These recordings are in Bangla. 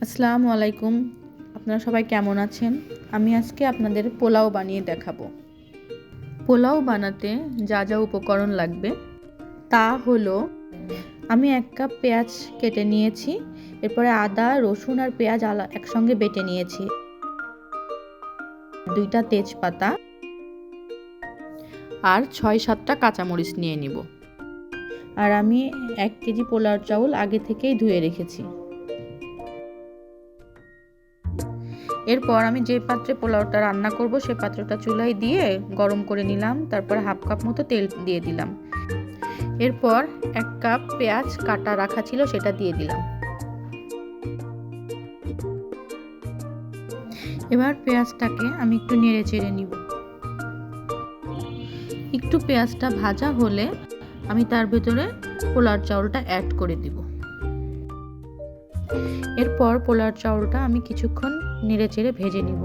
আসসালামু আলাইকুম। আপনারা সবাই কেমন আছেন? আমি আজকে আপনাদের পোলাও বানিয়ে দেখাবো। পোলাও বানাতে যা যা উপকরণ লাগবে তা হলো, আমি 1 কাপ পেঁয়াজ কেটে নিয়েছি, এরপরে আদা রসুন আর পেঁয়াজ একসঙ্গে বেটে নিয়েছি, 2টা তেজপাতা আর 6-7টা কাঁচামরিচ নিয়ে নিব। আর আমি 1 কেজি পোলাও চাউল আগে থেকেই ধুয়ে রেখেছি। এরপর আমি যে পাত্রে পোলাওটা রান্না করব সে পাত্রটা চুলায় দিয়ে গরম করে নিলাম। তারপর 1/2 কাপ মতো তেল দিয়ে দিলাম। এরপর 1 কাপ পেঁয়াজ কাটা রাখা ছিল সেটা দিয়ে দিলাম। এবার পেঁয়াজটাকে আমি একটু নেড়ে চেড়ে নিব। একটু পেঁয়াজটা ভাজা হলে আমি তার ভেতরে পোলাওর চাউলটা অ্যাড করে দিব। এরপর পোলাওর চাউলটা আমি কিছুক্ষণ নেড়ে চেড়ে ভেজে নিব।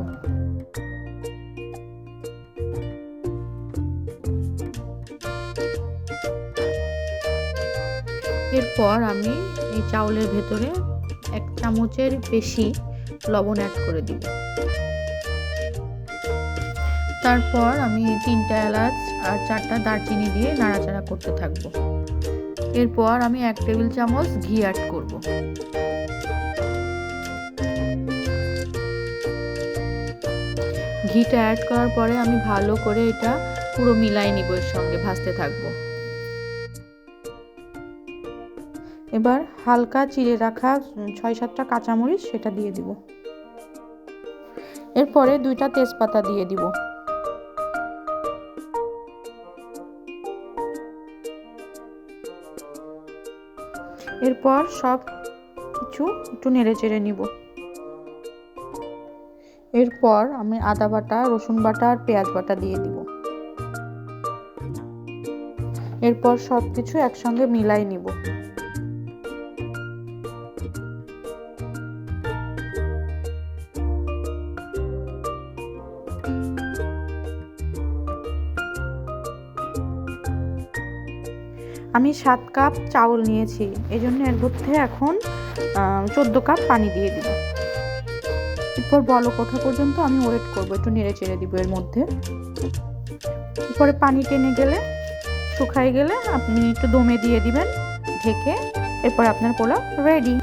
এরপর আমি এই চাউলের ভেতরে 1 চামচের বেশি লবণ অ্যাড করে দিব। তারপর আমি 3টা এলাচ আর 4টা দারচিনি দিয়ে নাড়াচাড়া করতে থাকব। এরপর আমি 1 টেবিল চামচ ঘি অ্যাড করব। ঘিটা অ্যাড করার পরে আমি ভালো করে এটা পুরো মিলাই নিব, এর সঙ্গে ভাজতে থাকব। এবার হালকা চিড়ে রাখা 6-7টা কাঁচামরিচ সেটা দিয়ে দিব। এরপরে 2টা তেজপাতা দিয়ে দিব। এরপর সব কিছু একটু নেড়ে চেড়ে নিব। এরপর আমি আদা বাটা, রসুন বাটা আর পেঁয়াজ বাটা দিয়ে দিব। এরপর সব কিছু একসঙ্গে মিলাই নিব। আমি 7 কাপ চাউল নিয়েছি, এজন্য এর মধ্যে এখন 14 কাপ পানি দিয়ে দিব। এরপর বলক ওঠা পর্যন্ত আমি ওয়েট করব, একটু নেড়ে চেড়ে দিব এর মধ্যে। এরপরে পানি টেনে গেলে, শুকায় গেলে আপনি একটু দমে দিয়ে দিবেন ঢেকে। এরপর আপনার পোলাও রেডি।